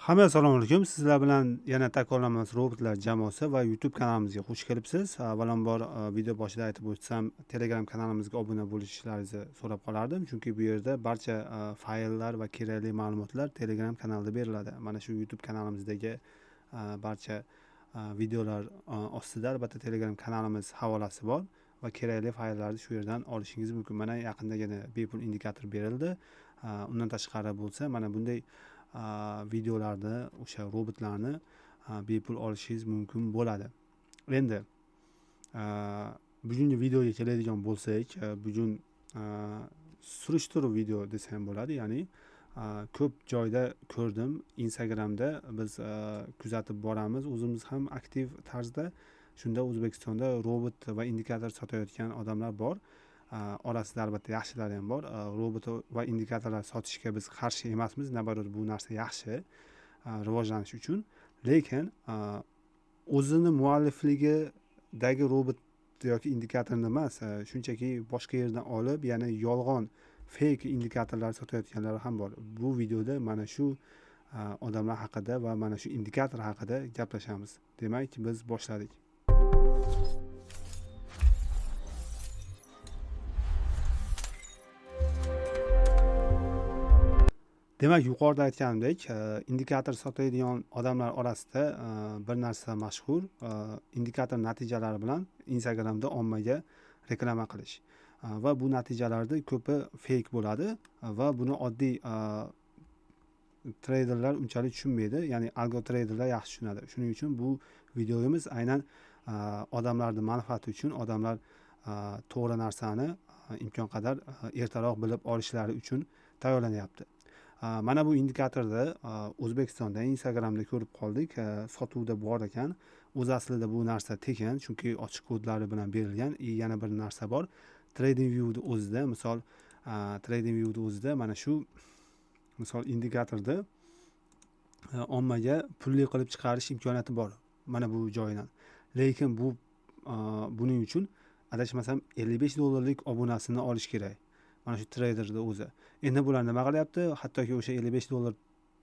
Hammaga assalomu alaykum. Sizlar bilan yana takrorlanmas robotlar jamoasi va YouTube kanalimizga xush kelibsiz. Avvalambor video boshida aytib o'tsam, Telegram kanalimizga obuna bo'lishlaringizni so'rab qolardim, chunki bu yerda barcha fayllar va kerakli ma'lumotlar Telegram kanalida beriladi. Mana shu YouTube kanalimizdagi barcha videolar ostida albatta Telegram kanalimiz havolasi bor va kerakli fayllarni shu yerdan olishingiz mumkin. Mana yaqindagina bepul indikator berildi. Undan tashqari bo'lsa, mana bunday videolarni, o'sha robotlarni bepul olishingiz mumkin bo'ladi. Endi bugungi videoga keladigan bo'lsak, bugun surishtiruv video desam bo'ladi. Ya'ni ko'p joyda ko'rdim, Instagramda biz kuzatib boramiz, o'zimiz ham aktiv tarzda. Shunda O'zbekistonda robot va indikator sotayotgan odamlar bor. Orasida albatta yaxshilari ham bor. Robot va indikatorlar sotishga biz qarshi emasmiz. Nabarat bu narsa yaxshi rivojlanish uchun. Lekin o'zini muallifligidagi robot yoki indikatorni emas, shunchaki boshqa yerdan olib, ya'ni yolg'on fake indikatorlar sotayotganlar ham bor. Bu videoda mana shu odamlar haqida va mana shu indikator haqida gaplashamiz. Demak, biz boshladik. Demak, yuqorida aytganimdek, indikator sotadigan odamlar orasida bir narsa mashhur, indikator natijalari bilan Instagramda ommaga reklama qilish. Va bu natijalarda ko'pi fake bo'ladi va buni oddiy treyderlar unchalik tushunmaydi, ya'ni algo treyderlar yaxshi tushunadi. Shuning uchun bu videomiz aynan odamlarning manfaati uchun, odamlar to'g'ri narsani imkon qadar ertaroq bilib olishlari uchun tayyorlanyapti. Mana bu indikatorda O'zbekistonda Instagramda ko'rib qoldik, sotuvda bor ekan. O'z aslida bu narsa tekin, chunki ochiq kodlari bilan berilgan. Yana bir narsa bor. TradingView'da o'zida, misol TradingView'da o'zida mana shu misol indikatorda ommaga pulli qilib chiqarish imkoniyati bor. Mana bu joydan. Lekin bu buning uchun adashmasam $55 obunasini olish kerak. Mana shu traderda o'zi. Endi bular nima qilyapti? Hattoki o'sha $55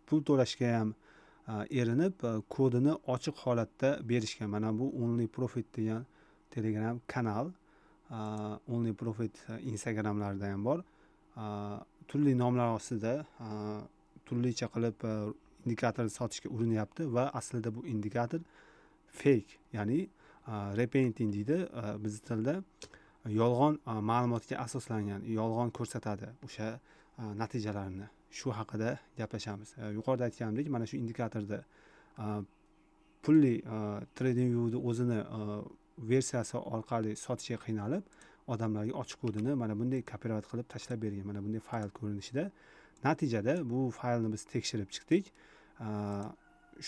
pul to'lashga ham erinib, kodini ochiq holatda berishgan. Mana bu Only Profit degan Telegram kanal, Only Profit Instagramlarda ham bor. Turli nomlar ostida turlicha qilib indikator sotishga urinyapti va aslida bu indikator fake, ya'ni repainting deydi biz tilda. Yolg'on ma'lumotga asoslangan, yolg'on ko'rsatadi o'sha natijalarni. Shu haqida gaplashamiz. Yuqorida aytganimdek, mana shu indikatorda pulli TradingView'da o'zini versiyasi orqali sotishga qiynalib, odamlarga ochiq kodini mana bunday kopirovat qilib tashlab bergan. Mana bunday fayl ko'rinishida. Natijada bu faylni biz tekshirib chiqdik.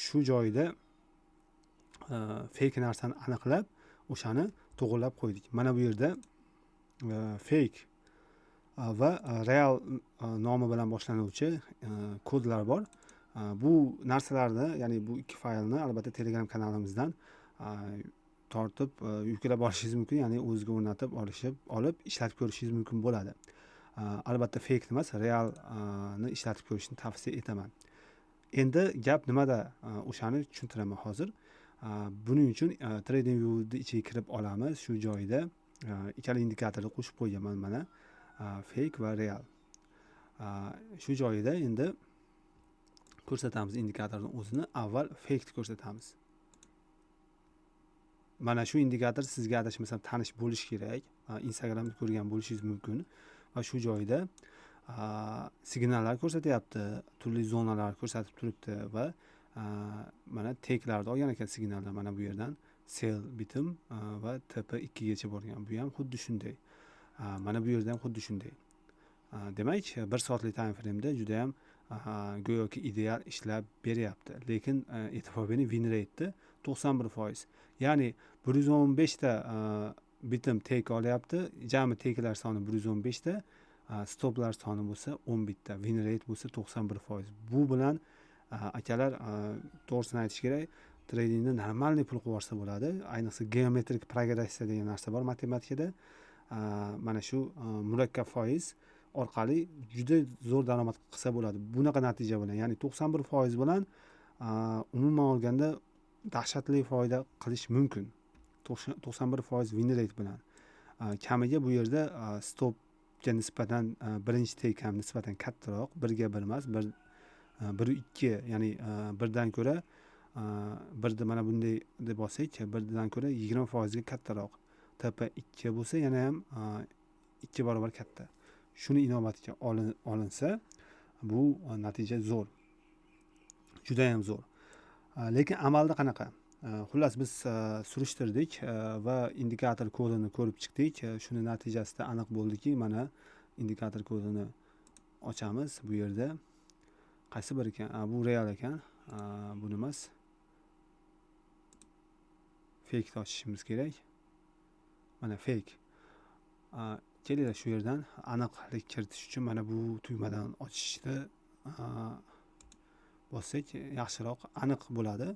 Shu joyda fake narsani aniqlab, o'shani to'g'irlab qo'ydik. Mana bu yerda fake va real nomi bilan boshlanuvchi kodlar bor. Bu narsalarni, ya'ni bu ikki faylni albatta Telegram kanalimizdan tortib yuklab olishingiz mumkin, ya'ni o'zingizga o'rnatib olib ishlatib ko'rishingiz mumkin bo'ladi. Albatta fake emas, realni ishlatib ko'rishni tavsiya etaman. Endi gap nimada? O'shani tushuntiraman hozir. Buning uchun TradingView'ni ichiga kirib olamiz. Shu joyda ikkala indikatorni qo'shib qo'yganman, mana fake va real. Shu joyida endi ko'rsatamiz indikatorni o'zini. Avval fake ko'rsatamiz. Mana shu indikator sizga adashmasam tanish bo'lishi kerak. Instagramda ko'rgan bo'lishingiz mumkin. Va shu joyda signallar ko'rsatyapti, turli zonalar ko'rsatib turibdi va mana teklarni olgan ekan signallar. Mana bu yerdan sell bitim va TP2 gacha borgan. Bu ham xuddi shunday. Mana bu yerda ham xuddi shunday. Demak, 1 soatlik time frame'da juda ham go'yoki ideal ishlab beryapti. Lekin e'tibor bering, win rate 91%. Ya'ni 115 ta bitim tek olyapti. Jami teklar soni 115 ta, stoplar soni bo'lsa 11 ta, win rate bo'lsa 91%. Bu bilan akalar, to'g'risini aytish kerak, tradingda normalniy pul qilib olsa bo'ladi. Ayniqsa geometrik progressiya degan narsa bor matematikada. Mana shu murakkab foiz orqali juda zo'r daromad qilsa bo'ladi. Bunaqa natija bilan, ya'ni 91% bilan umuman olganda dahshatli foyda qilish mumkin. 91% win rate bilan. Kamiga bu yerda stopga nisbatan birinchi take ham nisbatan kattaroq, 1 ga 1 emas, 1-2, ya'ni 1dan ko'ra birni mana bunday deb olsak, 1dan ko'ra 20% ga kattaroq. TP 2 bo'lsa yana ham 2 barobar katta. Shuni inobatga olinsa, bu natija zo'r. Juda ham zo'r. Lekin amalda qanaqa? Xullas biz surishtirdik va indikator kodini ko'rib chiqdik. Shuni natijasida aniq bo'ldiki, mana indikator kodini ochamiz. Bu yerda qaysi bir ekan? Bu real ekan. Bu emas. Fake ochishimiz kerak. Mana fake. Kelinglar shu yerdan aniqlik kiritish uchun mana bu tugmadan ochishni bossak yaxshiroq aniq bo'ladi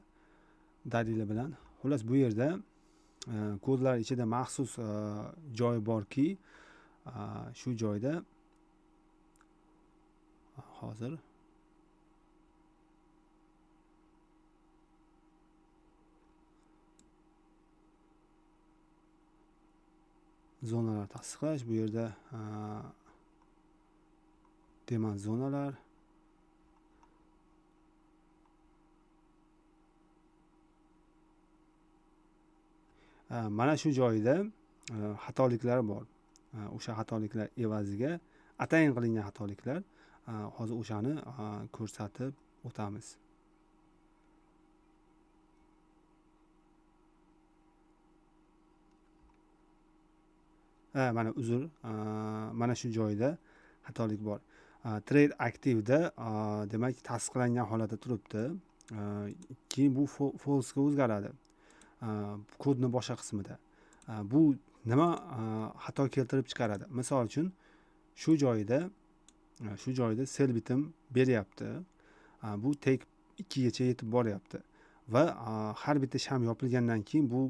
dalili bilan. Xullas bu yerda kodlar ichida maxsus joy borki, shu joyda hozir zonalar tasdiqlash, bu yerda demand zonalar, mana shu joyda xatoliklar bor. O'sha xatoliklar evaziga atayin qilingan xatoliklar. Hozir o'shani ko'rsatib o'tamiz. Mana uzr, mana shu joyda xatolik bor. Trade active'da demak tasdiqlangan holatda turibdi. Keyin bu false ga o'zgaradi. Kodning boshqa qismida. Bu nima xato keltirib chiqaradi? Misol uchun shu joyda sell bitim beryapti. Bu take 2 gacha yetib boryapti va har bitta sham yopilgandan keyin bu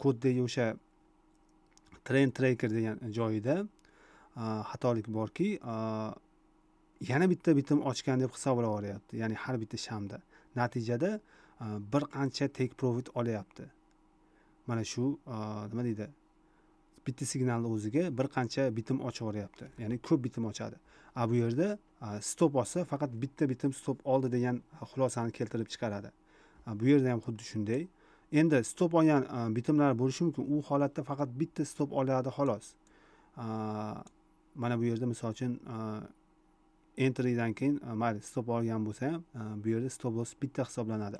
koddagi o'sha trend tracker degan joyida xatolik borki, yana bitta bitim ochgan deb hisoblab olyapti. Ya'ni har bitta shamda. Natijada bir qancha take profit olyapti. Mana shu nima deydi? Bitta signalni o'ziga bir qancha bitim ochaveryapti. Ya'ni ko'p bitim ochadi. Bu yerda stop olsa faqat bitta bitim stop oldi degan xulosani keltirib chiqaradi. Bu yerda ham xuddi shunday. Endi stop olgan bitimlar bo'lishi mumkin. U holatda faqat bitta stop oladi xolos. Mana bu yerda misol uchun entrydan keyin mayli stop olgan bo'lsa ham bu yerda stop loss bitta hisoblanadi.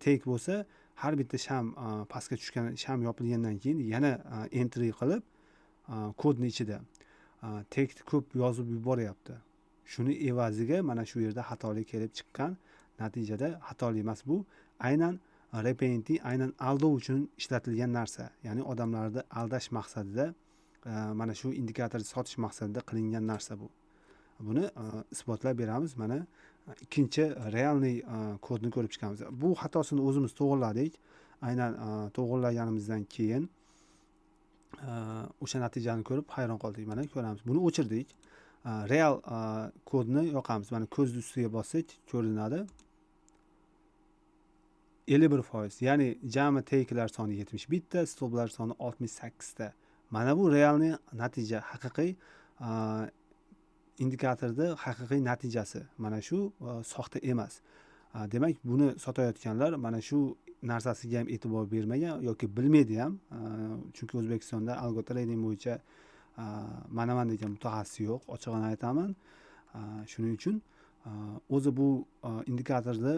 Take bo'lsa har bitta sham pastga tushgan sham yopilgandan keyin yana entry qilib kodning ichida take ko'p yozib yuboryapti. Shuni evaziga mana shu yerda xatolik kelib chiqqan. Natijada xatolik emas bu. Aynan repainting, aynan aldov uchun ishlatilgan narsa. Ya'ni odamlarni aldash maqsadida, mana shu indikatorni sotish maqsadida qilingan narsa bu. Buni isbotlab beramiz. Mana ikkinchi realniy kodni ko'rib chiqamiz. Bu xatosini o'zimiz to'g'riladik. Aynan to'g'rilaganimizdan keyin o'sha natijani ko'rib hayron qoldik. Mana ko'ramiz. Buni o'chirdik. Real kodni yoqamiz. Mana ko'z ustiga bossak ko'rinadi. 51%. Ya'ni jami take'lar soni 71 ta, stoplar soni 68 ta. Mana bu realniy natija, haqiqiy indikatorda haqiqiy natijasi. Mana shu soxta emas. Demak, buni sotayotganlar mana shu narsasiga ham e'tibor bermagan yoki bilmaydi ham. Chunki O'zbekistonda algo trading bo'yicha mana degan mutaxassis yo'q, ochig'ini aytaman. Shuning uchun o'zi bu indikatorni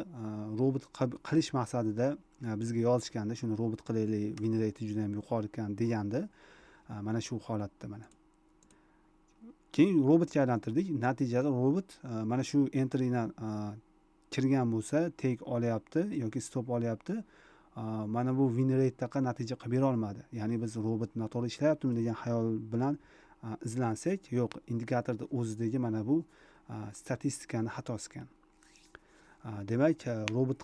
robot qilish maqsadida bizga yozishganda, shuni robot qilaylik, win rate juda ham yuqori ekan deganda, mana shu holatda mana. Keyin robotga aylantirdik. Natijada robot mana shu entrydan kirgan bo'lsa, take olyapti yoki stop olyapti. Mana bu win rate taqa natija qilib bera olmadi. Ya'ni biz robot noto'g'ri ishlayaptimi degan xayol bilan izlansak, yo'q, indikatorda o'zidagi mana bu statistikani xatosi ekan. Demak, robot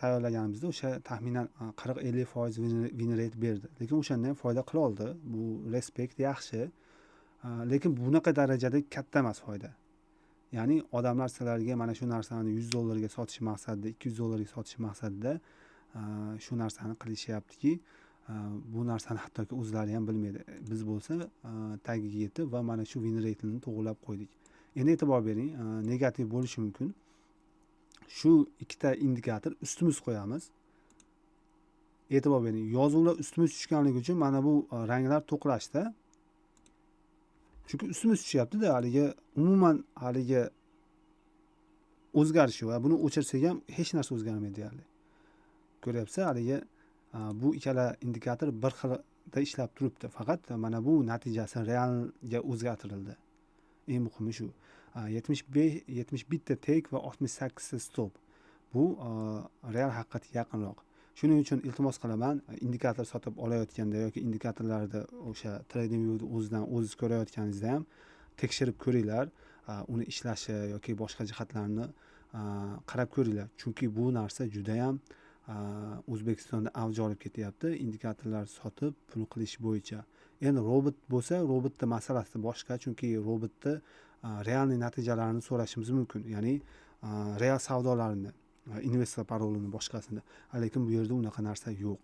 tayyorlaganimizda o'sha taxminan 40-50% win rate berdi. Lekin o'shandan foyda qila oldi. Bu respekt yaxshi. Lekin bunaqa darajada katta emas foyda. Ya'ni odamlar sizlarga mana shu narsani $100 sotish maqsadida, $200 sotish maqsadida shu narsani qilishyaptiki, bu narsani hattoki o'zlari ham bilmaydi. Biz bo'lsa tagiga yetib va mana shu win rate'ini to'g'irlab qo'ydik. Endi e'tibor bering, negativ bo'lishi mumkin. Shu ikkita indikator ustimiz qo'yamiz. E'tibor bering, yozuvlar ustimiz tushganligi uchun mana bu ranglar to'qlashdi. Chunki ustimiz tushyapti-da, haligi umuman haligi o'zgarishi va buni o'chirsak ham hech narsa o'zgarmaydi deyarli. Ko'ryapsiz, haligi bu ikkala indikator bir xilda ishlab turibdi. Faqat mana bu natijasi realga o'zgartirildi. Eng muhimi shu. 71 ta take va 68 ta stop. Bu real haqiqatga yaqinroq. Shuning uchun iltimos qilaman, indikator sotib olayotganda yoki indikatorlarda o'sha TradingView'ni o'zidan o'zingiz ko'rayotganingizda ham tekshirib ko'ringlar, uni ishlashi yoki boshqa jihatlarini qarab ko'ringlar. Chunki bu narsa juda ham O'zbekistonda avj olib ketyapti, indikatorlar sotib pul qilish bo'yicha. Endi robot bo'lsa, robotda masalasi boshqa, chunki robotda realniy natijalarini so'rashimiz mumkin. Ya'ni real savdolarni, investor parolini boshqasini. Lekin bu yerda unaqa narsa yo'q.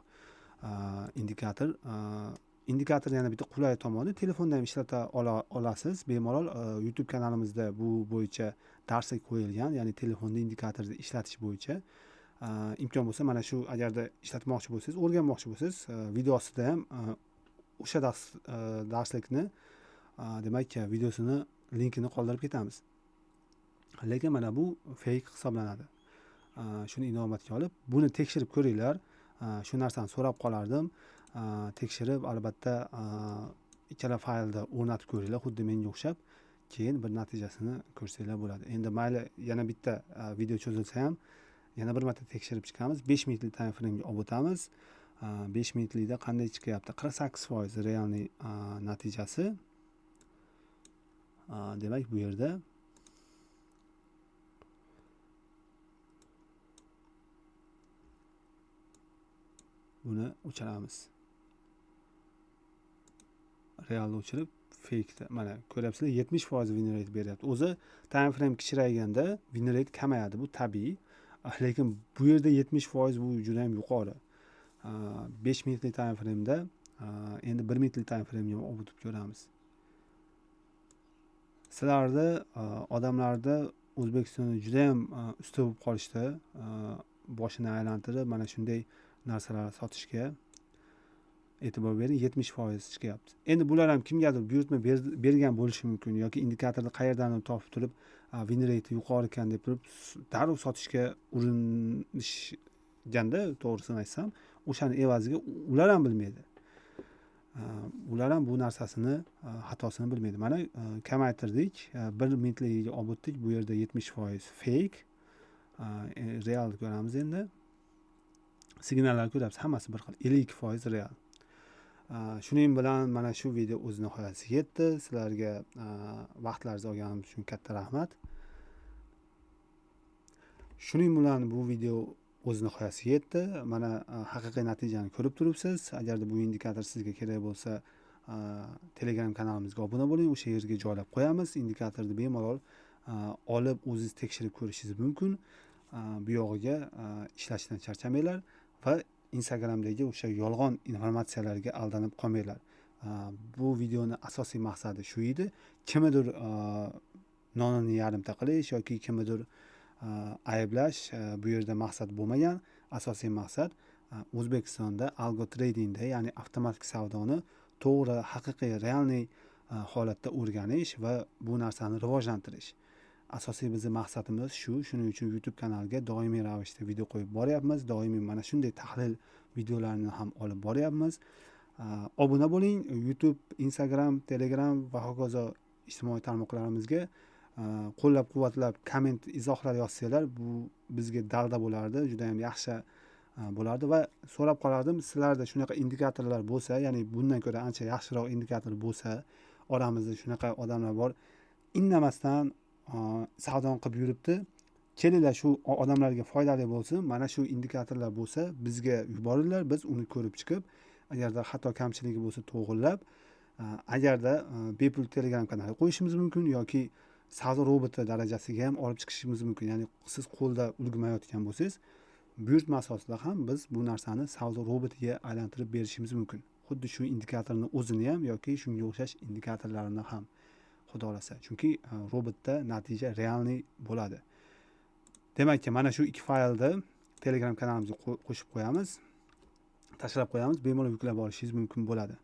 Indikator yana bitta qulay tomoni, telefonda ham ishlata olasiz. Bemalol YouTube kanalimizda bu bo'yicha darslik qo'yilgan, ya'ni telefonda indikatorni ishlatish bo'yicha. Imkon bo'lsa mana shu agarda ishlatmoqchi bo'lsangiz, o'rganmoqchi bo'lsangiz, videosida ham o'sha darslikni demak videosini linkini qoldirib ketamiz. Lekin mana bu fake hisoblanadi. Shuni inobatga olib, buni tekshirib ko'ringlar. Shu narsani so'rab qolardim. Tekshirib, albatta ikkala faylda o'rnatib ko'ringlar, xuddi menga o'xshab, keyin bir natijasini ko'rsanglar bo'ladi. Endi mayli yana bitta video cho'zilsa ham yana bir marta tekshirib chiqamiz. 5 minutlik time frame'ga olib o'tamiz. 5 minutlikda qanday chiqyapti? 48% realniy natijasi. Demak, bu yerda buni o'chiramiz. Realni o'chirib, fake'da mana ko'ryapsizlar, 70% win rate beryapti. O'zi time frame kichirayganda win rate kamayadi, bu tabiiy. Lekin bu yerda 70% bu juda ham yuqori. 5 minutlik time frame'da endi 1 minutlik time frame'ga olib o'tib ko'ramiz. Sizlarda odamlarda O'zbekistonda juda ham usta bo'lib qolishdi. Boshini aylantirib mana shunday narsalar sotishga e'tibor bering, 70% chiqyapti. Endi bular ham kimgadir buyurtma bergan bo'lishi mumkin yoki indikatorni qayerdan topib turib, win rate yuqori ekan deb turib, darrov sotishga urinishganda, to'g'risini aytsam, o'shani evaziga ular ham bilmaydi. Ular ham bu narsasini, xatosini bilmaydi. Mana kamaytirdik, 1 minutligiga olib o'tdik. Bu yerda 70% fake. Real ko'ramiz endi. Signallar ko'ryapsiz, hammasi bir xil. 52% real. Shuning bilan mana shu video o'z nihoyasiga yetdi. Sizlarga vaqtlaringizni olganingiz uchun katta rahmat. Shuning bilan bu video o'z nihoyasiga yetdi. Mana haqiqiy natijani ko'rib turibsiz. Agarda bu indikator sizga kerak bo'lsa, Telegram kanalimizga obuna bo'ling. O'sha yerga joylab qo'yamiz. Indikatorni bemalol olib o'zingiz tekshirib ko'rishingiz mumkin. Bu yog'iga ishlashdan charchamanglar va Instagramdagi o'sha yolg'on informatsiyalarga aldanib qolmanglar. Bu videoni asosiy maqsadi shu edi. Kimnidir nonini yarimta qilish yoki kimnidir ayblash bu yerda maqsad bo'lmagan. Asosiy maqsad O'zbekistonda algo tradingda, ya'ni avtomatik savdoni to'g'ri, haqiqiy, realniy holatda o'rganish va bu narsani rivojlantirish. Asosiy bizning maqsadimiz shu. Shuning uchun YouTube kanaliga doimiy ravishda video qo'yib boryapmiz. Doimiy mana shunday tahlil videolarini ham olib boryapmiz. Obuna bo'ling. YouTube, Instagram, Telegram va hokazo ijtimoiy tarmoqlarimizga qo'llab-quvvatlab, komment, izohlar yozsanglar, bu bizga dalda bo'lardi, juda ham yaxshi bo'lardi va so'rab qolardim, sizlarda shunaqa indikatorlar bo'lsa, ya'ni bundan ko'ra ancha yaxshiroq indikator bo'lsa, oramizda shunaqa odamlar bor, indamasdan savdoni qilib yuribdi. Kelinglar, shu odamlarga foydali bo'lsin, mana shu indikatorlar bo'lsa, bizga yuboringlar, biz uni ko'rib chiqib, agarda xato kamchiligi bo'lsa to'g'irlab, agarda bepul Telegram kanaliga qo'yishimiz mumkin yoki savdo roboti darajasiga ham olib chiqishimiz mumkin. Ya'ni siz qo'lda ulgurmayotgan bo'lsangiz, buyurtma asosida ham biz bu narsani savdo robotiga aylantirib berishimiz mumkin. Xuddi shu indikatorni o'zini ham yoki shunga o'xshash indikatorlarni ham, xudo xolasa. Chunki robotda natija realniy bo'ladi. Demakki, mana shu 2 faylni Telegram kanalimizga qo'shib qo'yamiz, tashlab qo'yamiz, bemalol yuklab olishingiz mumkin bo'ladi.